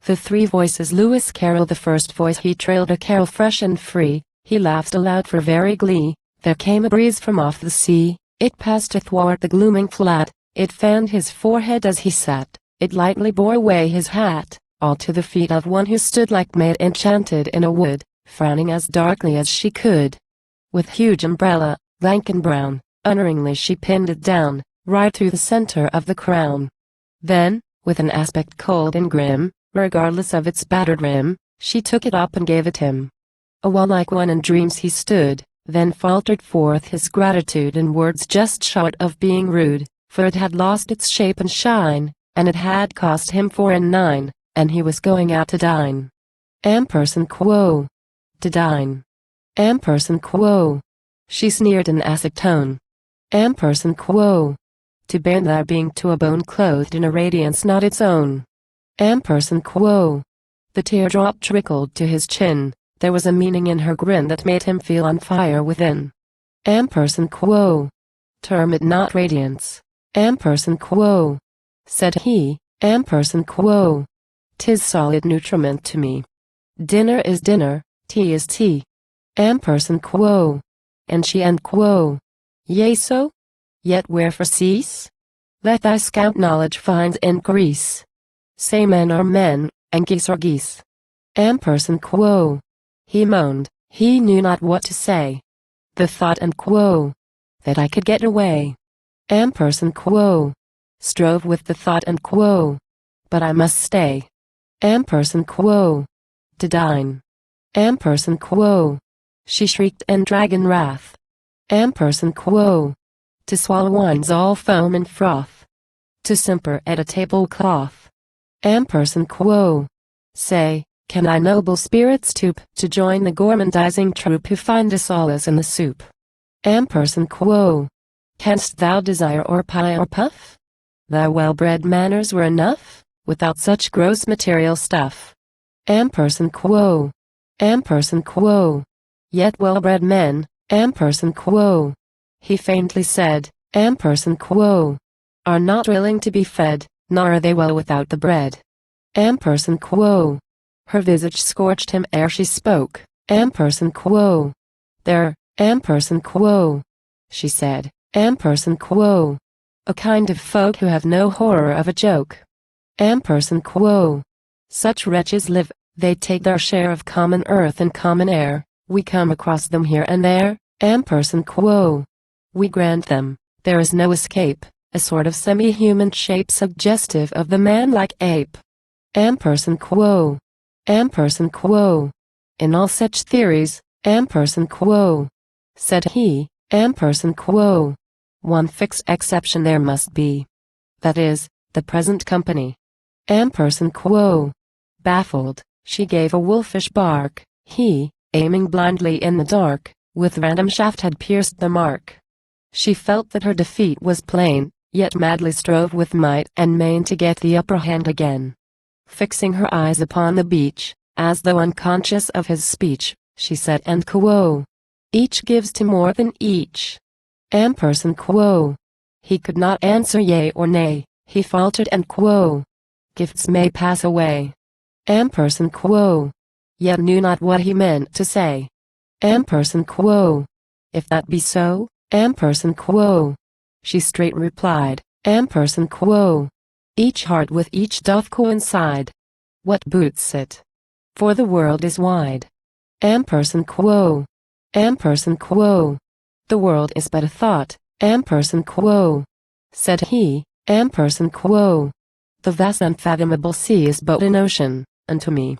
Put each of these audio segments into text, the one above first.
The three voices. Lewis Carroll. The first voice he trailed a carol fresh and free. He laughed aloud for very glee. There came a breeze from off the sea. It passed athwart the glooming flat. It fanned his forehead as he sat. It lightly bore away his hat, all to the feet of one who stood like maid enchanted in a wood, frowning as darkly as she could. With huge umbrella, lank and brown, unerringly she pinned it down, right through the center of the crown. Then, with an aspect cold and grim, regardless of its battered rim, she took it up and gave it him. A wall-like one in dreams he stood, then faltered forth his gratitude in words just short of being rude, for it had lost its shape and shine, and it had cost him 4 and 9, and he was going out to dine. Ampersand quo. To dine. Ampersand quo. She sneered in acid tone. Ampersand quo. To bend there being to a bone clothed in a radiance not its own. Ampersand quo. The teardrop trickled to his chin. There was a meaning in her grin that made him feel on fire within. Ampersand quo. Term it not radiance. Ampersand quo. Said he, ampersand quo. 'Tis solid nutriment to me. Dinner is dinner, tea is tea. Ampersand quo. And she and quo. Yea so? Yet wherefore cease? Let thy scant knowledge find increase. Say men are men, and geese are geese. Ampersand quo. He moaned, he knew not what to say. The thought and quo. That I could get away. Ampersand quo. Strove with the thought and quo. But I must stay. Ampersand quo. To dine. Ampersand quo. She shrieked in dragon wrath. Ampersand quo. To swallow wines all foam and froth. To simper at a tablecloth. Ampersand quo. Say, can thy noble spirit stoop to join the gormandizing troop who find a solace in the soup? Ampersand quo. Canst thou desire or pie or puff? Thy well-bred manners were enough, without such gross material stuff. Ampersand quo. Ampersand quo. Yet well-bred men, ampersand quo. He faintly said, ampersand quo. Are not willing to be fed, nor are they well without the bread. Ampersand quo. Her visage scorched him ere she spoke. Ampersand quo. There, ampersand quo. She said, ampersand quo. A kind of folk who have no horror of a joke. Ampersand quo. Such wretches live, they take their share of common earth and common air. We come across them here and there. Ampersand quo. We grant them, there is no escape, a sort of semi-human shape suggestive of the man-like ape. Ampersand quo. Ampersand quo. In all such theories, ampersand quo. Said he, ampersand quo. One fixed exception there must be. That is, the present company. Ampersand quo. Baffled, she gave a wolfish bark. He, aiming blindly in the dark, with random shaft had pierced the mark. She felt that her defeat was plain, yet madly strove with might and main to get the upper hand again. Fixing her eyes upon the beach, as though unconscious of his speech, she said and quo. Each gives to more than each. Ampersand quo. He could not answer yea or nay, he faltered and quo. Gifts may pass away. Ampersand quo. Yet knew not what he meant to say. Ampersand quo. If that be so, ampersand quo. She straight replied, ampersand quo. Each heart with each doth coincide. What boots it? For the world is wide. Ampersand quo. Ampersand quo. The world is but a thought, ampersand quo. Said he, ampersand quo. The vast unfathomable sea is but an ocean, unto me.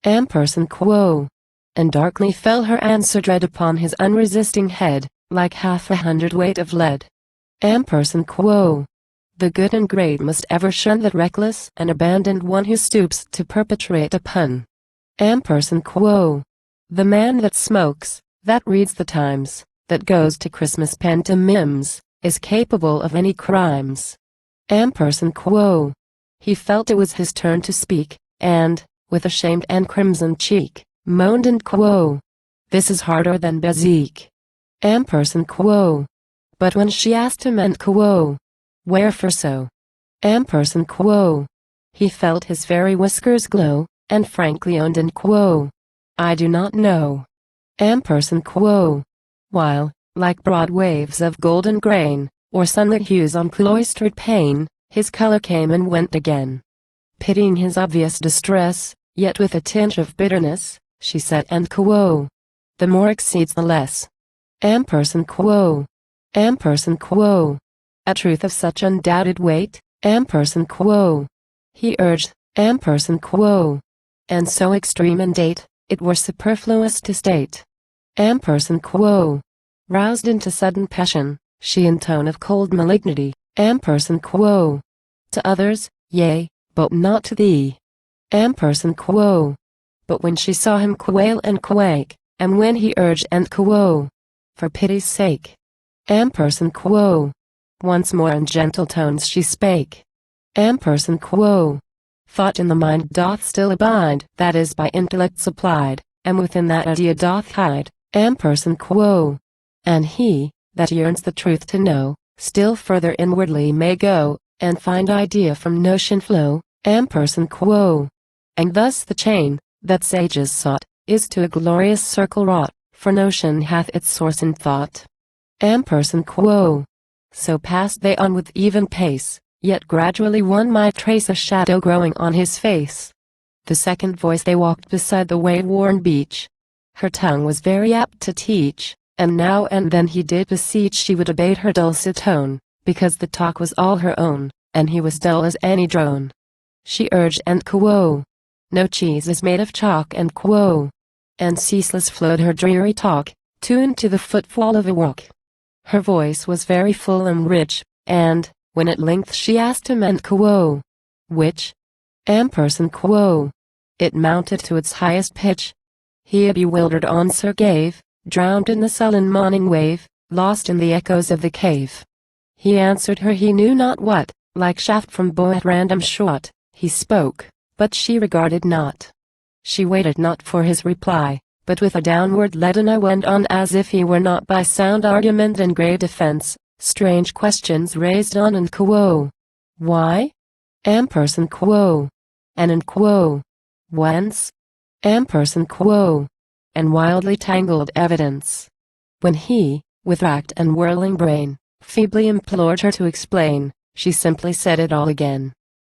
Ampersand quo. And darkly fell her answer dread upon his unresisting head, like 1/2 weight of lead. Ampersand quo. The good and great must ever shun the reckless and abandoned one who stoops to perpetrate a pun. Ampersand quo. The man that smokes, that reads the Times, that goes to Christmas pantomimes, is capable of any crimes. Ampersand quo. He felt it was his turn to speak, and, with ashamed and crimson cheek, moaned and quo. This is harder than bezique. Ampersand quo. But when she asked him and quo. Wherefore so? Ampersand quo. He felt his very whiskers glow, and frankly owned and quo, "I do not know." Ampersand quo. While, like broad waves of golden grain, or sunlit hues on cloistered pane, his color came and went again. Pitying his obvious distress, yet with a tinge of bitterness, she said, "And quo. The more exceeds the less." Ampersand quo. Ampersand quo. A truth of such undoubted weight, ampersand quo. He urged, ampersand quo. And so extreme in date, it were superfluous to state. Ampersand quo. Roused into sudden passion, she in tone of cold malignity, ampersand quo. To others, yea, but not to thee. Ampersand quo. But when she saw him quail and quake, and when he urged and quo, for pity's sake. Ampersand quo. Once more in gentle tones she spake. Ampersand quo. Thought in the mind doth still abide, that is by intellect supplied, and within that idea doth hide, ampersand quo. And he, that yearns the truth to know, still further inwardly may go, and find idea from notion flow, ampersand quo. And thus the chain, that sages sought, is to a glorious circle wrought, for notion hath its source in thought. Ampersand quo. So passed they on with even pace, yet gradually one might trace a shadow growing on his face. The second voice they walked beside the way-worn beach. Her tongue was very apt to teach, and now and then he did beseech she would abate her dulcet tone, because the talk was all her own, and he was dull as any drone. She urged and quo. No cheese is made of chalk and quo. And ceaseless flowed her dreary talk, tuned to the footfall of a walk. Her voice was very full and rich, and, when at length she asked him and quo, which? Ampersand quo. It mounted to its highest pitch. He a bewildered answer gave, drowned in the sullen moaning wave, lost in the echoes of the cave. He answered her he knew not what, like shaft from bow at random shot, he spoke, but she regarded not. She waited not for his reply, but with a downward leaden eye went on as if he were not by sound argument and grave defense, strange questions raised on and quo. Why? Ampersand quo. And in quo. Whence? Ampersand quo. And wildly tangled evidence. When he, with racked and whirling brain, feebly implored her to explain, she simply said it all again.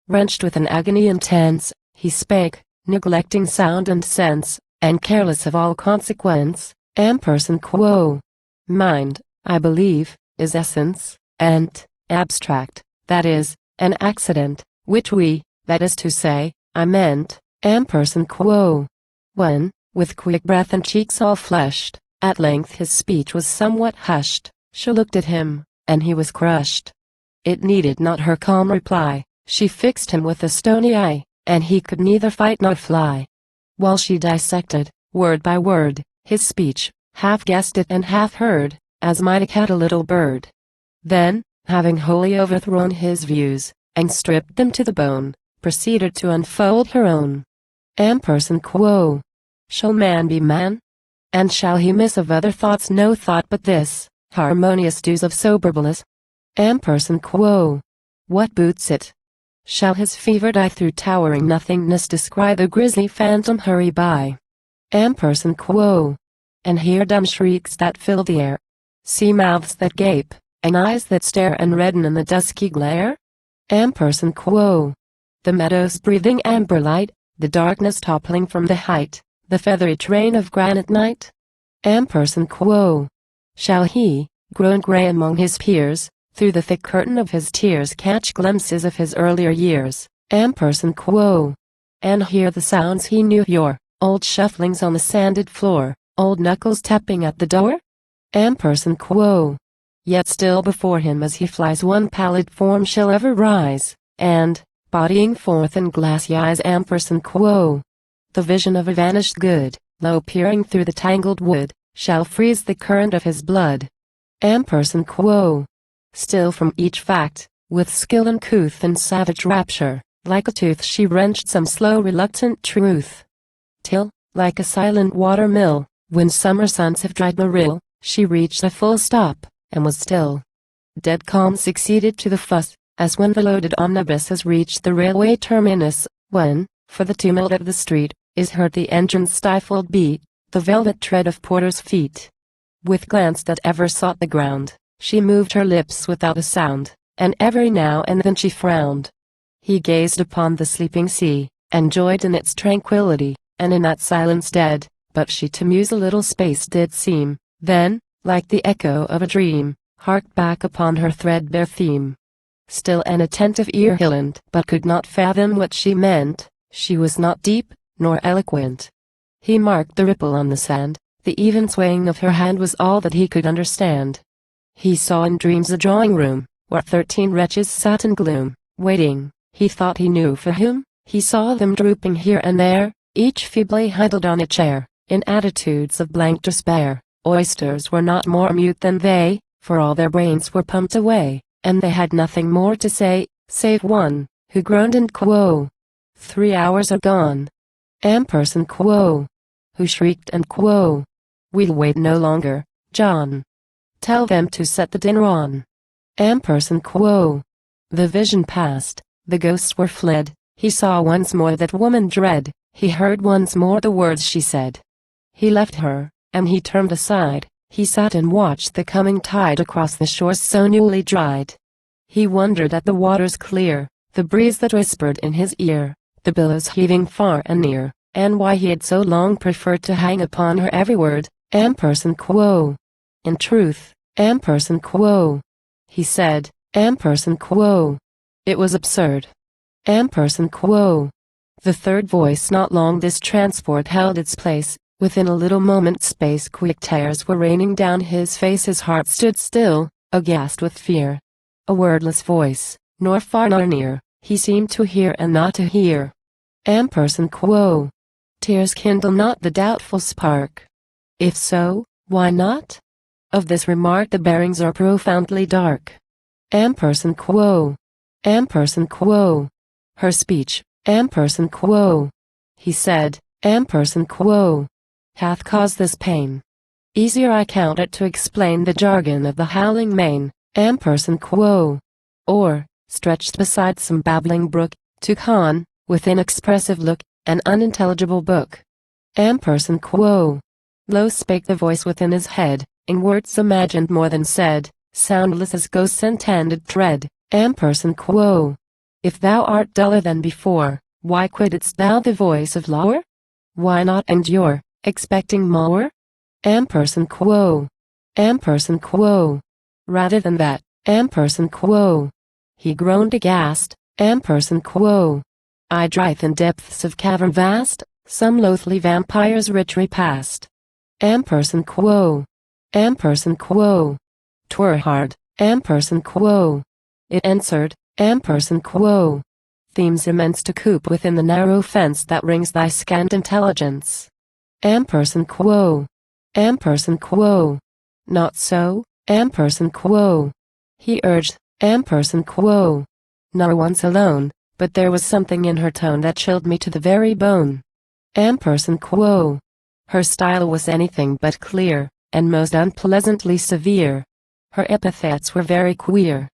Wrenched with an agony intense, he spake, neglecting sound and sense, and careless of all consequence, ampersand quo. Mind, I believe, is essence, and abstract, that is, an accident, which we, that is to say, I meant, ampersand quo. When, with quick breath and cheeks all flushed, at length his speech was somewhat hushed, she looked at him, and he was crushed. It needed not her calm reply, she fixed him with a stony eye, and he could neither fight nor fly. While she dissected, word by word, his speech, half guessed it and half heard, as might a cat a little bird. Then, having wholly overthrown his views, and stripped them to the bone, proceeded to unfold her own. Ampersand quo. Shall man be man? And shall he miss of other thoughts no thought but this, harmonious dues of sober bliss? Ampersand quo. What boots it? Shall his fevered eye through towering nothingness descry the grisly phantom hurry by? Ampersand quo. And hear dumb shrieks that fill the air? See mouths that gape, and eyes that stare and redden in the dusky glare? Ampersand quo. The meadows breathing amber light, the darkness toppling from the height, the feathery train of granite night? Ampersand quo. Shall he, grown grey among his peers, through the thick curtain of his tears catch glimpses of his earlier years, ampersand quo? And hear the sounds he knew yore, old shufflings on the sanded floor, old knuckles tapping at the door? Ampersand quo. Yet still before him as he flies one pallid form shall ever rise, and, bodying forth in glassy eyes ampersand quo. The vision of a vanished good, low peering through the tangled wood, shall freeze the current of his blood. Ampersand quo. Still from each fact, with skill uncouth and savage rapture, like a tooth she wrenched some slow reluctant truth. Till, like a silent water mill, when summer suns have dried the rill, she reached a full stop, and was still. Dead calm succeeded to the fuss, as when the loaded omnibus has reached the railway terminus, when, for the tumult of the street, is heard the engine's stifled beat, the velvet tread of porters' feet. With glance that ever sought the ground, she moved her lips without a sound, and every now and then she frowned. He gazed upon the sleeping sea, and joyed in its tranquillity, and in that silence dead, but she to muse a little space did seem, then, like the echo of a dream, harked back upon her threadbare theme. Still an attentive ear he lent, but could not fathom what she meant. She was not deep, nor eloquent. He marked the ripple on the sand, the even swaying of her hand was all that he could understand. He saw in dreams a drawing room, where 13 wretches sat in gloom, waiting, he thought he knew for whom. He saw them drooping here and there, each feebly huddled on a chair, in attitudes of blank despair. Oysters were not more mute than they, for all their brains were pumped away, and they had nothing more to say, save one, who groaned and quo. 3 hours are gone. Ampersand quo. Who shrieked and quo. We'll wait no longer, John. Tell them to set the dinner on. Ampersand quo. The vision passed, the ghosts were fled, he saw once more that woman dread, he heard once more the words she said. He left her, and he turned aside, he sat and watched the coming tide across the shores so newly dried. He wondered at the waters clear, the breeze that whispered in his ear, the billows heaving far and near, and why he had so long preferred to hang upon her every word. Ampersand quo. In truth, ampersand quo. He said, ampersand quo. It was absurd. Ampersand quo. The third voice not long this transport held its place, within a little moment space quick tears were raining down his face, his heart stood still, aghast with fear. A wordless voice, nor far nor near, he seemed to hear and not to hear. Ampersand quo. Tears kindle not the doubtful spark. If so, why not? Of this remark the bearings are profoundly dark. Ampersand quo. Ampersand quo. Her speech, ampersand quo. He said, ampersand quo. Hath caused this pain. Easier I count it to explain the jargon of the howling main, ampersand quo. Or, stretched beside some babbling brook, to con, with inexpressive look, an unintelligible book. Ampersand quo. Low spake the voice within his head, in words imagined more than said, soundless as ghost's intended tread. Ampersand quo. If thou art duller than before, why quittedst thou the voice of lower? Why not endure, expecting more? Ampersand quo. Ampersand quo. Rather than that, ampersand quo. He groaned aghast, ampersand quo. I drive in depths of cavern vast, some loathly vampire's rich repast. Ampersand quo. Ampersand quo. 'Twere hard, ampersand quo. It answered, ampersand quo. Themes immense to coop within the narrow fence that rings thy scant intelligence. Ampersand quo. Ampersand quo. Not so, ampersand quo. He urged, ampersand quo. Nor once alone, but there was something in her tone that chilled me to the very bone. Ampersand quo. Her style was anything but clear, and most unpleasantly severe. Her epithets were very queer.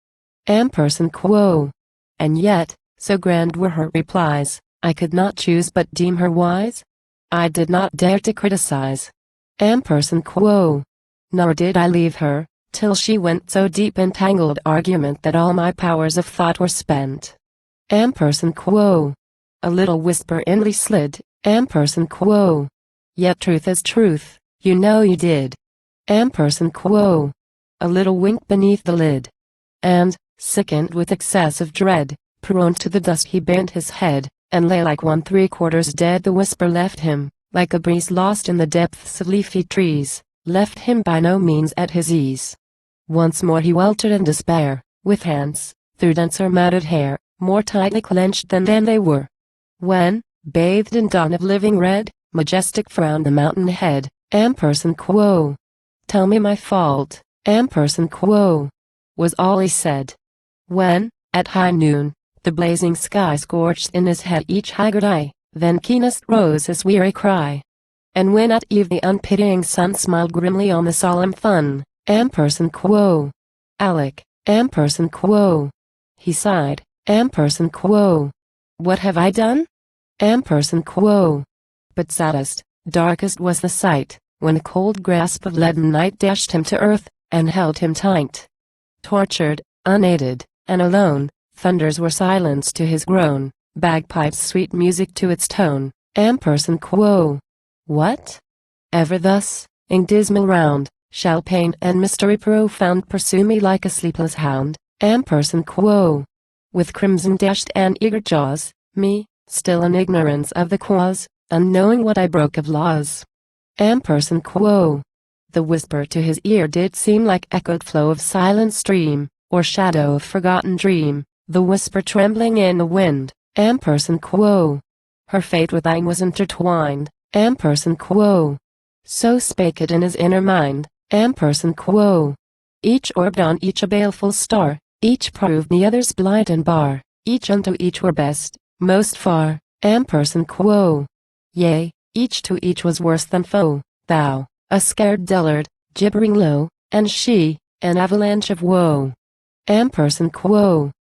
Ampersand quo. And yet, so grand were her replies, I could not choose but deem her wise. I did not dare to criticize. Ampersand quo. Nor did I leave her, till she went so deep in tangled argument that all my powers of thought were spent. Ampersand quo. A little whisper inly slid, ampersand quo. Yet truth is truth, you know you did. Ampersand quo. A little wink beneath the lid. And, sickened with excessive dread, prone to the dust he bent his head, and lay like one 3/4 dead. The whisper left him, like a breeze lost in the depths of leafy trees, left him by no means at his ease. Once more he weltered in despair, with hands, through denser matted hair, more tightly clenched than then they were. When, bathed in dawn of living red, majestic frowned the mountain head, ampersand quo. Tell me my fault, ampersand quo, was all he said. When, at high noon, the blazing sky scorched in his head each haggard eye, then keenest rose his weary cry. And when at eve the unpitying sun smiled grimly on the solemn fun, ampersand quo. Alec, ampersand quo. He sighed, ampersand quo. What have I done? Ampersand quo. But saddest, darkest was the sight, when a cold grasp of leaden night dashed him to earth, and held him tight. Tortured, unaided, and alone, thunders were silenced to his groan, bagpipes sweet music to its tone, ampersand quo. What? Ever thus, in dismal round, shall pain and mystery profound pursue me like a sleepless hound, ampersand quo. With crimson dashed and eager jaws, me, still in ignorance of the cause, unknowing what I broke of laws. Ampersand quo. The whisper to his ear did seem like echoed flow of silent stream, or shadow of forgotten dream, the whisper trembling in the wind, ampersand quo. Her fate with thine was intertwined, ampersand quo. So spake it in his inner mind, ampersand quo. Each orbed on each a baleful star, each proved the other's blight and bar, each unto each were best, most far, ampersand quo. Yea, each to each was worse than foe, thou, a scared dullard, gibbering low, and she, an avalanche of woe. Ampersand quo.